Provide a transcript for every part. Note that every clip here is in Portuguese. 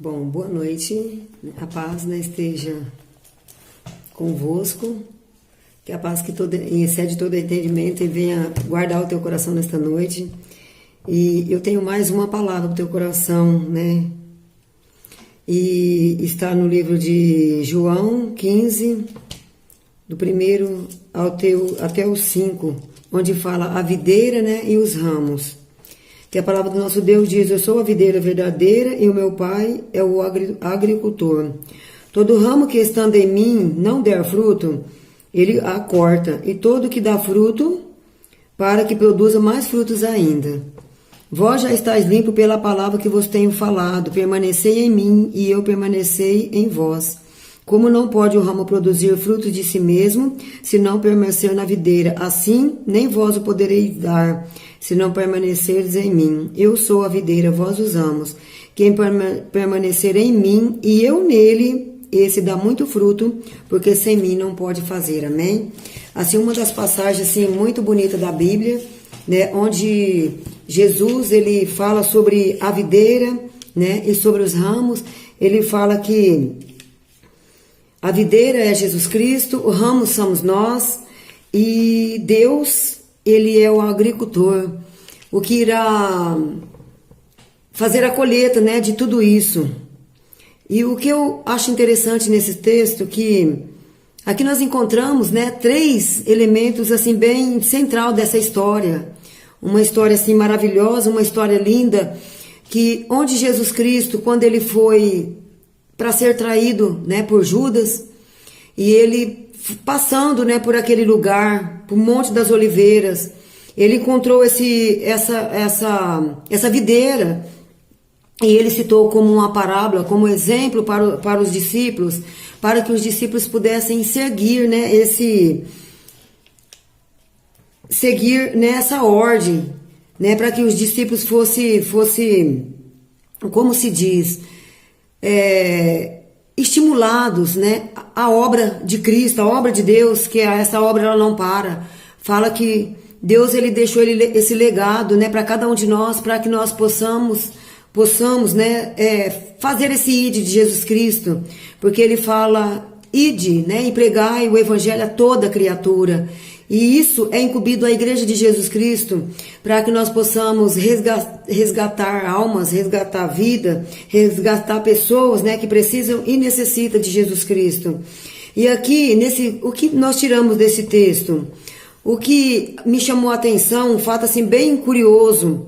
Bom, boa noite, a paz esteja convosco, que a paz que excede todo entendimento e venha guardar o teu coração nesta noite. E eu tenho mais uma palavra para o teu coração, né? E está no livro de João 15, do primeiro até o 5, onde fala a videira, né, e os ramos. Que a palavra do nosso Deus diz: eu sou a videira verdadeira e o meu pai é o agricultor. Todo ramo que estando em mim não der fruto, ele a corta, e todo que dá fruto, para que produza mais frutos ainda. Vós já estáis limpo pela palavra que vos tenho falado, permanecei em mim e eu permanecei em vós. Como não pode o ramo produzir fruto de si mesmo, se não permanecer na videira, assim nem vós o podereis dar, se não permanecerdes em mim. Eu sou a videira, vós os ramos. Quem permanecer em mim e eu nele, esse dá muito fruto, porque sem mim não pode fazer. Amém? Assim, uma das passagens assim, muito bonita da Bíblia, né, onde Jesus ele fala sobre a videira, né, e sobre os ramos. Ele fala que a videira é Jesus Cristo, o ramo somos nós, e Deus, ele é o agricultor, o que irá fazer a colheita, né, de tudo isso. E o que eu acho interessante nesse texto, que aqui nós encontramos, né, 3 elementos assim bem central dessa história. Uma história assim maravilhosa, uma história linda, que onde Jesus Cristo, quando ele foi para ser traído, né, por Judas, e ele passando, né, por aquele lugar, por Monte das Oliveiras, ele encontrou essa videira, e ele citou como uma parábola, como exemplo para os discípulos, para que os discípulos pudessem seguir, né, seguir nessa ordem, né, para que os discípulos fosse, como se diz, estimulados, né, a obra de Cristo, a obra de Deus, que essa obra ela não para. Fala que Deus ele deixou esse legado, né, para cada um de nós, para que nós possamos, né, fazer esse ide de Jesus Cristo, porque ele fala ide, né, e pregai o evangelho a toda criatura. E isso é incumbido à Igreja de Jesus Cristo, para que nós possamos resgatar almas, resgatar vida, resgatar pessoas, né, que precisam e necessitam de Jesus Cristo. E aqui, o que nós tiramos desse texto? O que me chamou a atenção, um fato assim bem curioso,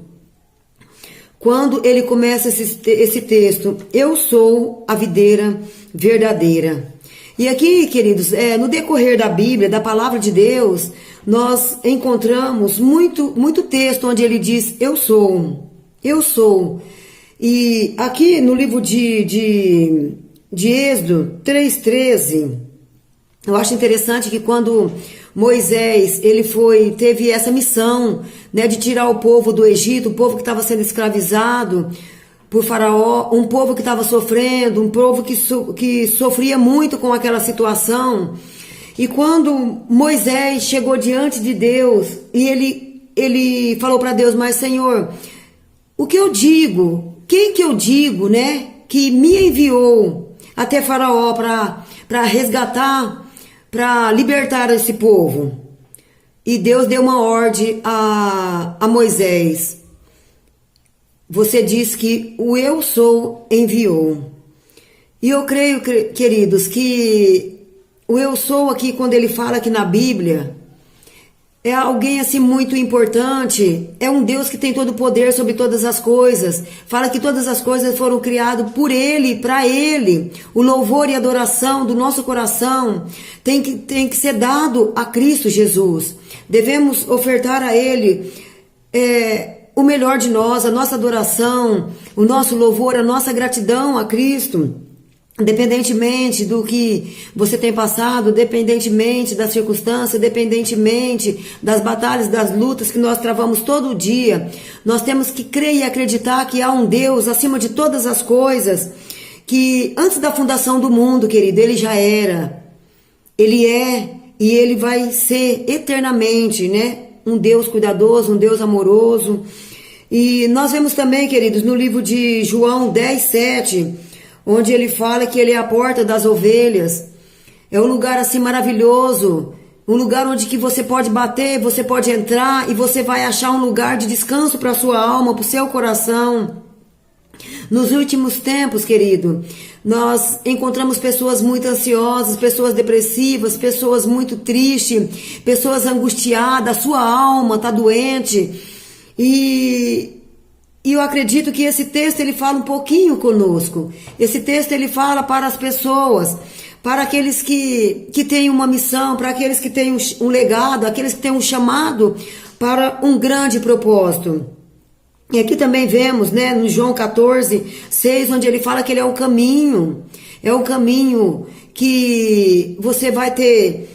quando ele começa esse texto: eu sou a videira verdadeira. E aqui, queridos, no decorrer da Bíblia, da palavra de Deus, nós encontramos muito texto onde ele diz: eu sou, eu sou. E aqui no livro de Êxodo 3:13, eu acho interessante que quando Moisés teve essa missão, né, de tirar o povo do Egito, o povo que estava sendo escravizado por Faraó, um povo que estava sofrendo, um povo que sofria muito com aquela situação. E quando Moisés chegou diante de Deus, e ele falou para Deus: mas Senhor, o que eu digo? Quem que eu digo, né, que me enviou até Faraó para resgatar, para libertar esse povo? E Deus deu uma ordem a Moisés: você diz que o eu sou enviou. E eu creio, queridos, que o eu sou aqui, quando ele fala aqui na Bíblia, é alguém assim muito importante, é um Deus que tem todo o poder sobre todas as coisas. Fala que todas as coisas foram criadas por ele, para ele. O louvor e adoração do nosso coração tem que ser dado a Cristo Jesus. Devemos ofertar a ele o melhor de nós, a nossa adoração, o nosso louvor, a nossa gratidão a Cristo. Independentemente do que você tem passado, independentemente das circunstâncias, independentemente das batalhas, das lutas que nós travamos todo dia, nós temos que crer e acreditar que há um Deus acima de todas as coisas, que antes da fundação do mundo, querido, ele já era, ele é e ele vai ser eternamente, né? Um Deus cuidadoso, um Deus amoroso. E nós vemos também, queridos, no livro de João 10:7, onde ele fala que ele é a porta das ovelhas. É um lugar assim maravilhoso, um lugar onde que você pode bater, você pode entrar e você vai achar um lugar de descanso para a sua alma, para o seu coração. Nos últimos tempos, querido, nós encontramos pessoas muito ansiosas, pessoas depressivas, pessoas muito tristes, pessoas angustiadas, a sua alma está doente. E eu acredito que esse texto ele fala um pouquinho conosco. Esse texto ele fala para as pessoas, para aqueles que têm uma missão, para aqueles que têm um legado, aqueles que têm um chamado para um grande propósito. E aqui também vemos, né, no João 14:6, onde ele fala que ele é o caminho que você vai ter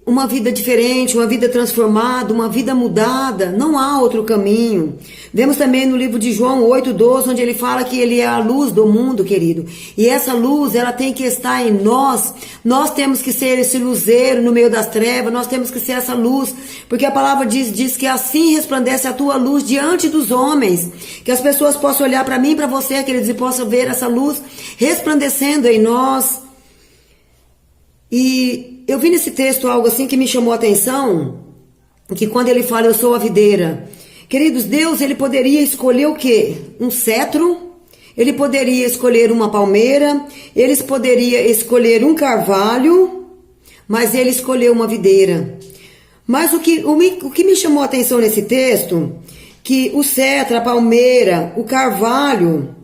uma vida diferente, uma vida transformada, uma vida mudada. Não há outro caminho. Vemos também no livro de João 8:12, onde ele fala que ele é a luz do mundo, querido. E essa luz, ela tem que estar em nós. Nós temos que ser esse luzeiro no meio das trevas, nós temos que ser essa luz. Porque a palavra diz que assim resplandece a tua luz diante dos homens. Que as pessoas possam olhar para mim e para você, queridos, e possam ver essa luz resplandecendo em nós. E eu vi nesse texto algo assim que me chamou a atenção, que quando ele fala, eu sou a videira. Queridos, Deus, ele poderia escolher o quê? Um cetro, ele poderia escolher uma palmeira, ele poderia escolher um carvalho, mas ele escolheu uma videira. Mas o que me chamou a atenção nesse texto, que o cetro, a palmeira, o carvalho,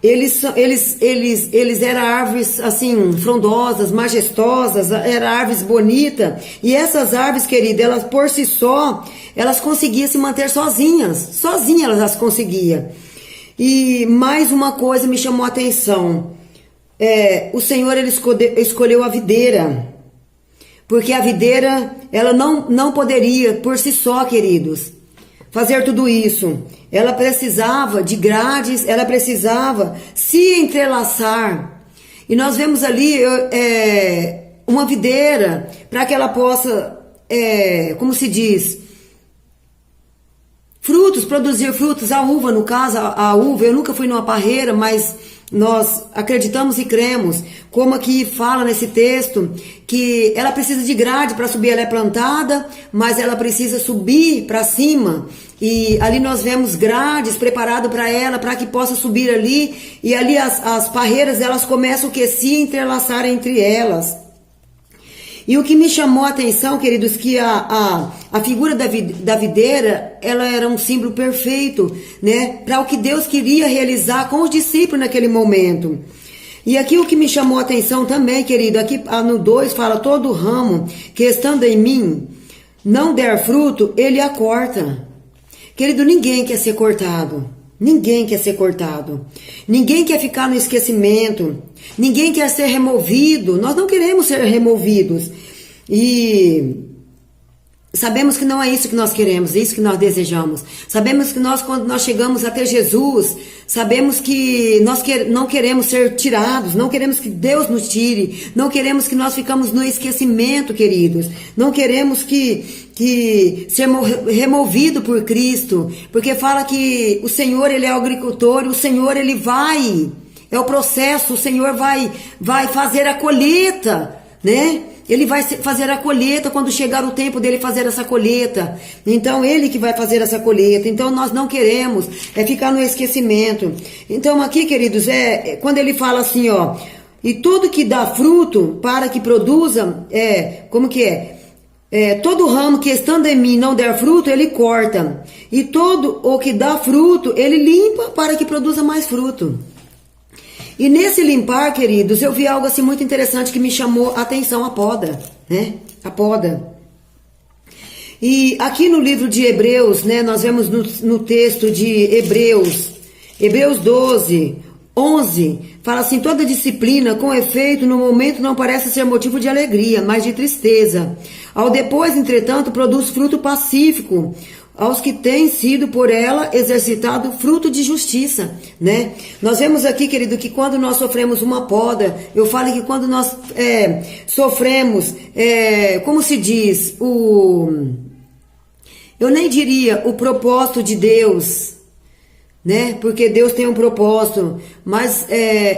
eles eram árvores assim frondosas, majestosas, eram árvores bonitas. E essas árvores, querida, elas por si só, elas conseguiam se manter sozinhas elas as conseguiam. E mais uma coisa me chamou a atenção, o Senhor ele escolheu a videira, porque a videira ela não poderia por si só, queridos, fazer tudo isso. Ela precisava de grades, ela precisava se entrelaçar. E nós vemos ali uma videira para que ela possa, como se diz, produzir frutos. A uva, no caso, a uva, eu nunca fui numa parreira, mas nós acreditamos e cremos, como aqui fala nesse texto, que ela precisa de grade para subir. Ela é plantada, mas ela precisa subir para cima. E ali nós vemos grades preparadas para ela, para que possa subir ali. E ali as parreiras, elas começam a se entrelaçar entre elas. E o que me chamou a atenção, queridos, que a figura da videira, ela era um símbolo perfeito, né, para o que Deus queria realizar com os discípulos naquele momento. E aqui o que me chamou a atenção também, querido, aqui no 2 fala, todo ramo que estando em mim não der fruto, ele a corta. Querido, ninguém quer ser cortado. Ninguém quer ser cortado. Ninguém quer ficar no esquecimento. Ninguém quer ser removido. Nós não queremos ser removidos. E sabemos que não é isso que nós queremos, é isso que nós desejamos. Sabemos que quando nós chegamos até Jesus, sabemos que nós não queremos ser tirados, não queremos que Deus nos tire, não queremos que nós ficamos no esquecimento, queridos. Não queremos que ser removido por Cristo, porque fala que o Senhor, ele é o agricultor, e o Senhor, ele vai, é o processo, o Senhor vai fazer a colheita, né? Ele vai fazer a colheita quando chegar o tempo dele fazer essa colheita. Então, ele que vai fazer essa colheita. Então, nós não queremos ficar no esquecimento. Então, aqui, queridos, quando ele fala assim, ó, e tudo que dá fruto para que produza, como que é? Todo ramo que estando em mim não der fruto, ele corta. E todo o que dá fruto, ele limpa para que produza mais fruto. E nesse limpar, queridos, eu vi algo assim muito interessante que me chamou a atenção, a poda, né? A poda. E aqui no livro de Hebreus, né, nós vemos no texto de Hebreus 12:11, fala assim, toda disciplina, com efeito, no momento não parece ser motivo de alegria, mas de tristeza. Ao depois, entretanto, produz fruto pacífico, aos que têm sido por ela exercitado fruto de justiça, né? Nós vemos aqui, querido, que quando nós sofremos uma poda, eu falo que quando nós sofremos, como se diz, eu nem diria o propósito de Deus né? Porque Deus tem um propósito, mas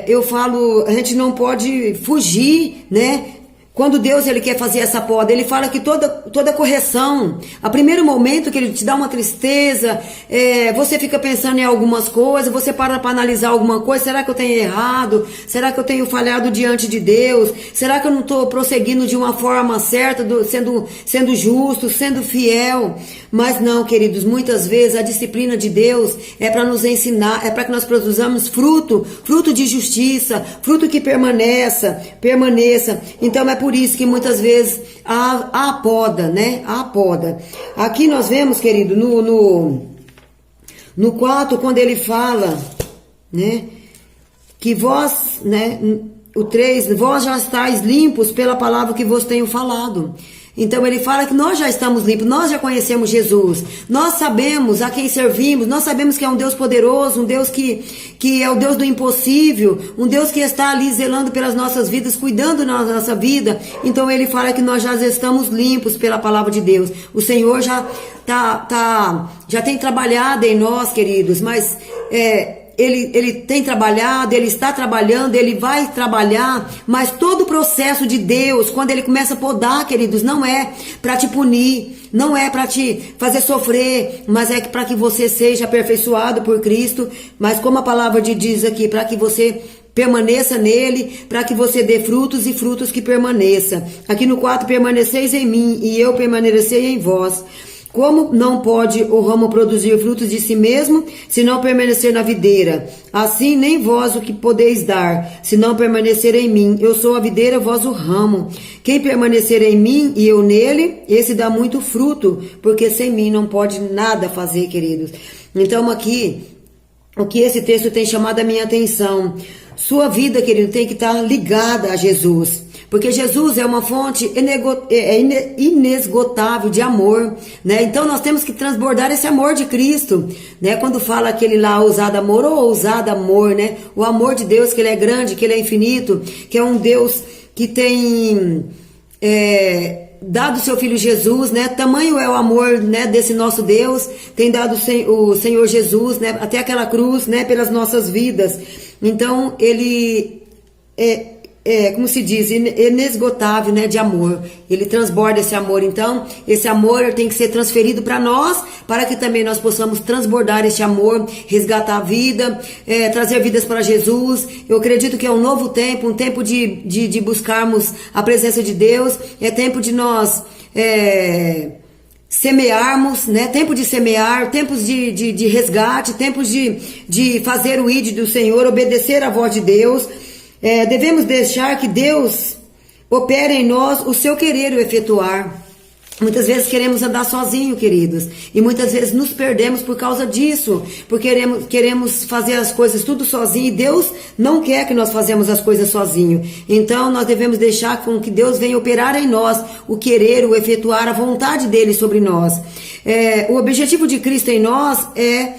eu falo, a gente não pode fugir, né? Quando Deus ele quer fazer essa poda, ele fala que toda correção, a primeiro momento que ele te dá uma tristeza, você fica pensando em algumas coisas, você para analisar alguma coisa, será que eu tenho errado? Será que eu tenho falhado diante de Deus? Será que eu não estou prosseguindo de uma forma certa, sendo justo, sendo fiel? Mas não, queridos, muitas vezes a disciplina de Deus é para nos ensinar, é para que nós produzamos fruto de justiça, fruto que permaneça. Então é por isso que muitas vezes há a poda, né? Há a poda. Aqui nós vemos, querido, no 4, quando ele fala, né? Que vós, né? O 3, vós já estáis limpos pela palavra que vos tenho falado. Então ele fala que nós já estamos limpos, nós já conhecemos Jesus, nós sabemos a quem servimos, nós sabemos que é um Deus poderoso, um Deus que é o Deus do impossível, um Deus que está ali zelando pelas nossas vidas, cuidando da nossa vida. Então ele fala que nós já estamos limpos pela palavra de Deus. O Senhor já tem trabalhado em nós, queridos, mas Ele tem trabalhado, ele está trabalhando, ele vai trabalhar, mas todo o processo de Deus, quando ele começa a podar, queridos, não é para te punir, não é para te fazer sofrer, mas é para que você seja aperfeiçoado por Cristo, mas como a palavra diz aqui, para que você permaneça nele, para que você dê frutos e frutos que permaneça. Aqui no 4, permaneceis em mim e eu permanecerei em vós. Como não pode o ramo produzir frutos de si mesmo, se não permanecer na videira? Assim nem vós o que podeis dar, se não permanecer em mim. Eu sou a videira, vós o ramo. Quem permanecer em mim e eu nele, esse dá muito fruto, porque sem mim não pode nada fazer, queridos. Então aqui, o que esse texto tem chamado a minha atenção, sua vida, querido, tem que estar ligada a Jesus. Porque Jesus é uma fonte inesgotável de amor, né? Então nós temos que transbordar esse amor de Cristo, né? Quando fala aquele lá, ousado amor ou ousado amor, né? O amor de Deus, que ele é grande, que ele é infinito, que é um Deus que tem dado seu Filho Jesus, né? Tamanho é o amor, né, desse nosso Deus, tem dado o Senhor Jesus, né, até aquela cruz, né, pelas nossas vidas. Então ele como se diz, inesgotável, né, de amor. Ele transborda esse amor. Então, esse amor tem que ser transferido para nós, para que também nós possamos transbordar esse amor, resgatar a vida, trazer vidas para Jesus. Eu acredito que é um novo tempo, um tempo de buscarmos a presença de Deus. É tempo de nós semearmos, né? Tempo de semear, tempos de resgate, tempos de fazer o ID do Senhor, obedecer à voz de Deus. Devemos deixar que Deus opere em nós o seu querer e o efetuar. Muitas vezes queremos andar sozinho, queridos, e muitas vezes nos perdemos por causa disso, porque queremos fazer as coisas tudo sozinho, e Deus não quer que nós façamos as coisas sozinho. Então nós devemos deixar com que Deus venha operar em nós o querer, o efetuar, a vontade dele sobre nós. O objetivo de Cristo em nós é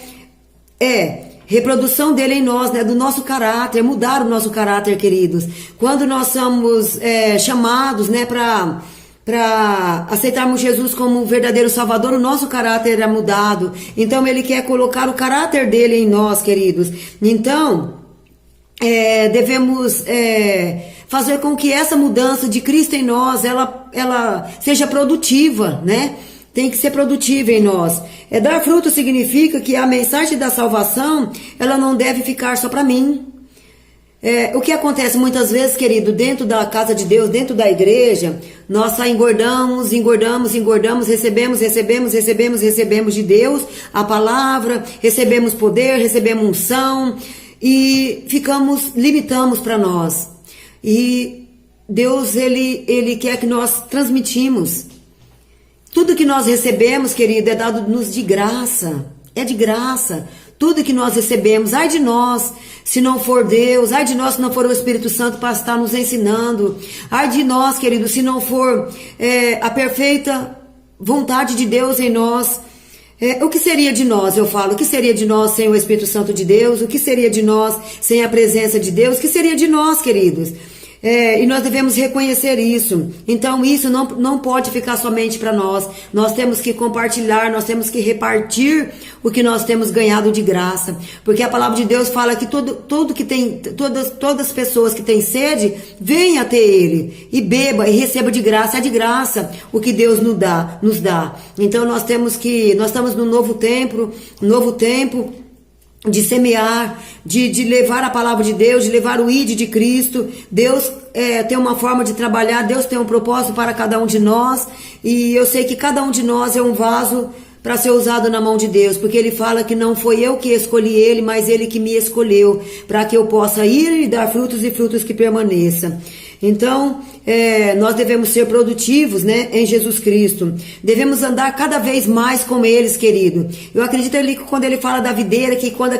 reprodução dele em nós, né, do nosso caráter, mudar o nosso caráter, queridos. Quando nós somos chamados, né, para aceitarmos Jesus como o verdadeiro Salvador, o nosso caráter é mudado. Então ele quer colocar o caráter dele em nós, queridos. Então devemos fazer com que essa mudança de Cristo em nós, ela seja produtiva, né? Tem que ser produtiva em nós. Dar fruto significa que a mensagem da salvação, ela não deve ficar só para mim. O que acontece muitas vezes, querido, dentro da casa de Deus, dentro da igreja, nós só engordamos, recebemos de Deus a palavra, recebemos poder, recebemos unção e limitamos para nós. E Deus, ele quer que nós transmitimos. Tudo que nós recebemos, querido, é dado-nos de graça. É de graça. Tudo que nós recebemos, ai de nós, se não for Deus, ai de nós se não for o Espírito Santo para estar nos ensinando, ai de nós, querido, se não for a perfeita vontade de Deus em nós. O que seria de nós, eu falo, o que seria de nós sem o Espírito Santo de Deus? O que seria de nós sem a presença de Deus? O que seria de nós, queridos? E nós devemos reconhecer isso. Então isso não pode ficar somente para nós. Nós temos que compartilhar, nós temos que repartir o que nós temos ganhado de graça. Porque a palavra de Deus fala que tudo que tem, todas as pessoas que têm sede, venha até Ele e beba e receba de graça. É de graça o que Deus nos dá. Então nós estamos num novo tempo de semear, de levar a palavra de Deus, de levar o ID de Cristo. Deus tem uma forma de trabalhar, Deus tem um propósito para cada um de nós, e eu sei que cada um de nós é um vaso para ser usado na mão de Deus, porque Ele fala que não foi eu que escolhi Ele, mas Ele que me escolheu, para que eu possa ir e dar frutos e frutos que permaneçam. Então, nós devemos ser produtivos, né, em Jesus Cristo. Devemos andar cada vez mais com eles, querido. Eu acredito ali que quando ele fala da videira, que quando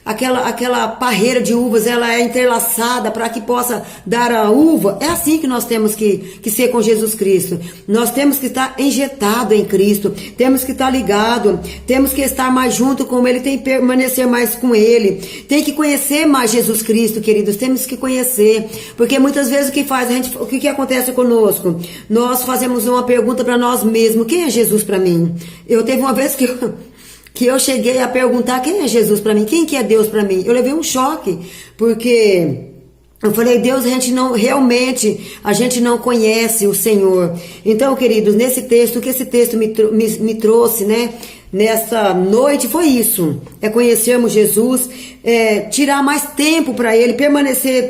aquela parreira de uvas, ela é entrelaçada para que possa dar a uva, é assim que nós temos que ser com Jesus Cristo. Nós temos que estar injetado em Cristo, temos que estar ligado, temos que estar mais junto com Ele, tem que permanecer mais com Ele, tem que conhecer mais Jesus Cristo, queridos, temos que conhecer, porque muitas vezes o que acontece conosco? Nós fazemos uma pergunta para nós mesmos: quem é Jesus para mim? Eu teve uma vez que eu cheguei a perguntar: quem é Jesus para mim? Quem que é Deus para mim? Eu levei um choque, porque eu falei: Deus, a gente não conhece o Senhor. Então, queridos, nesse texto, o que esse texto me trouxe, né, nessa noite, foi isso: é conhecermos Jesus, tirar mais tempo para Ele, permanecer,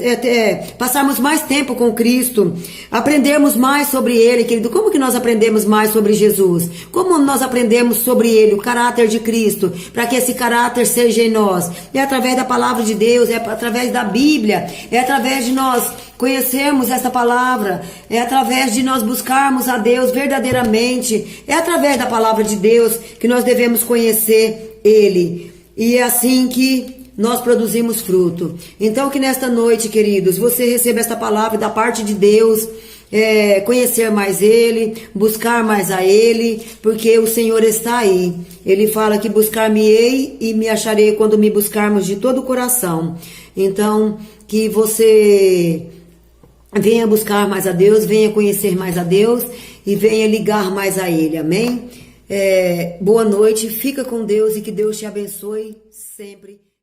passarmos mais tempo com Cristo, aprendermos mais sobre Ele, querido. Como que nós aprendemos mais sobre Jesus? Como nós aprendemos sobre Ele, o caráter de Cristo, para que esse caráter seja em nós? É através da palavra de Deus, é através da Bíblia, é através de nós conhecermos essa palavra, é através de nós buscarmos a Deus verdadeiramente, é através da palavra de Deus que nós devemos conhecer Ele, e é assim que nós produzimos fruto. Então, que nesta noite, queridos, você receba esta palavra da parte de Deus, conhecer mais Ele, buscar mais a Ele, porque o Senhor está aí. Ele fala que buscar-me-ei e me acharei quando me buscarmos de todo o coração. Então, que você venha buscar mais a Deus, venha conhecer mais a Deus e venha ligar mais a Ele, amém? Boa noite, fica com Deus e que Deus te abençoe sempre.